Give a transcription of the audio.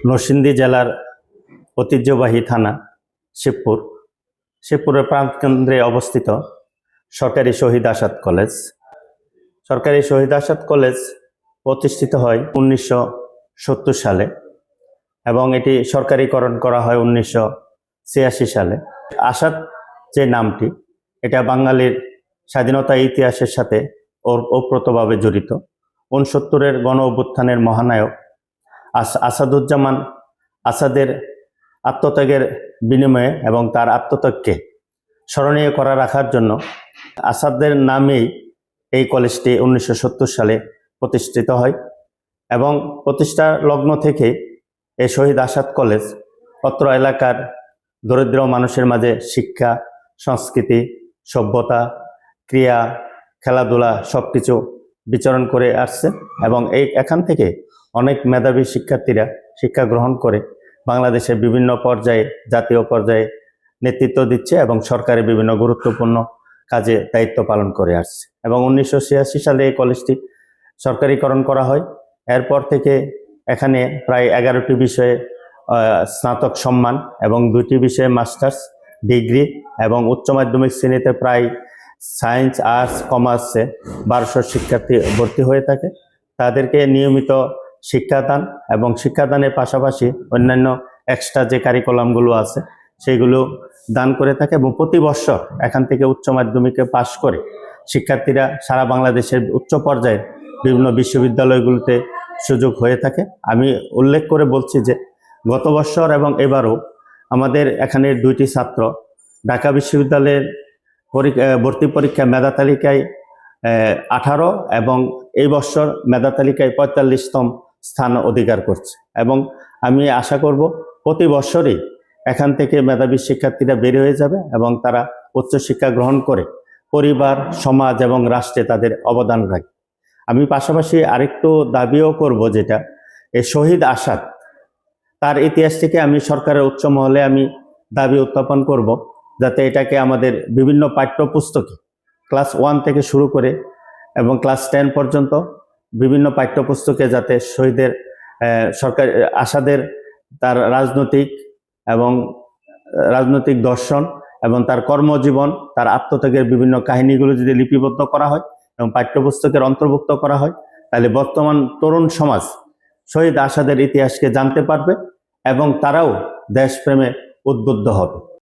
নরসিংদী জেলার ঐতিহ্যবাহী থানা শিবপুরের প্রাণকেন্দ্রে অবস্থিত সরকারি শহীদ আসাদ কলেজ। সরকারি শহীদ আসাদ কলেজ প্রতিষ্ঠিত হয় 1970 সালে এবং এটি সরকারিকরণ করা হয় 1986 সালে। আসাদ যে নামটি, এটা বাঙালির স্বাধীনতা ইতিহাসের সাথে ওতপ্রোতভাবে জড়িত। 69-এর গণ অভ্যুত্থানের মহানায়ক আসাদুজ্জামান আসাদের আত্মত্যাগের বিনিময়ে এবং তার আত্মত্যাগকে স্মরণীয় করা রাখার জন্য আসাদের নামেই এই কলেজটি 1970 সালে প্রতিষ্ঠিত হয় এবং প্রতিষ্ঠা লগ্ন থেকে এই শহীদ আসাদ কলেজ অত্র এলাকার দরিদ্র মানুষের মাঝে শিক্ষা, সংস্কৃতি, সভ্যতা, ক্রিয়া, খেলাধুলা সবকিছু বিচরণ করে আসছে এবং এখান থেকে অনেক মেধাবী শিক্ষার্থীরা শিক্ষা গ্রহণ করে বাংলাদেশের বিভিন্ন পর্যায়ে, জাতীয় পর্যায়ে নেতৃত্ব দিচ্ছে এবং সরকারের বিভিন্ন গুরুত্বপূর্ণ কাজে দায়িত্ব পালন করে আসছে এবং 1986 সালে এই কলেজটি সরকারিকরণ করা হয়। এরপর থেকে এখানে প্রায় 11টি বিষয়ে স্নাতক সম্মান এবং 2টি বিষয়ে মাস্টার্স ডিগ্রি এবং উচ্চ মাধ্যমিক শ্রেণীতে প্রায় সায়েন্স, আর্টস, কমার্সে 1200 শিক্ষার্থী ভর্তি হয়ে থাকে। তাদেরকে নিয়মিত শিক্ষাদান এবং শিক্ষাদানের পাশাপাশি অন্যান্য এক্সট্রা যে কারিকুলামগুলো আছে সেইগুলো দান করে থাকে এবং প্রতি বছর এখান থেকে উচ্চ মাধ্যমিকে পাশ করে শিক্ষার্থীরা সারা বাংলাদেশের উচ্চ পর্যায়ে বিভিন্ন বিশ্ববিদ্যালয়গুলোতে সুযোগ হয়ে থাকে। আমি উল্লেখ করে বলছি যে গত বছর এবং এবারও আমাদের এখানের 2টি ছাত্র ঢাকা বিশ্ববিদ্যালয়ের ভর্তি পরীক্ষা মেধা তালিকায় 18 এবং এই বছর মেধা তালিকায় 45তম স্থান অধিকার করছে এবং আমি আশা করব প্রতি বছরই এখান থেকে মেধাবী শিক্ষার্থীরা বের হয়ে যাবে এবং তারা উচ্চশিক্ষা গ্রহণ করে পরিবার, সমাজ এবং রাষ্ট্রে তাদের অবদান রাখবে। আমি পাশাপাশি আরেকটু দাবিও করব, যেটা এই শহীদ আসাদ তার ইতিহাস থেকে আমি সরকারের উচ্চ মহলে আমি দাবি উত্থাপন করব, যাতে এটাকে আমাদের বিভিন্ন পাঠ্যপুস্তকে ক্লাস 1 থেকে শুরু করে এবং ক্লাস 10 পর্যন্ত বিভিন্ন পাঠ্যপুস্তকে যাতে শহীদের আসাদের তার রাজনৈতিক দর্শন এবং তার কর্মজীবন, তার আত্মত্যাগের বিভিন্ন কাহিনীগুলো যদি লিপিবদ্ধ করা হয় এবং পাঠ্যপুস্তকের অন্তর্ভুক্ত করা হয়, তাহলে বর্তমান তরুণ সমাজ শহীদ আসাদের ইতিহাসকে জানতে পারবে এবং তারাও দেশপ্রেমে উদ্বুদ্ধ হবে।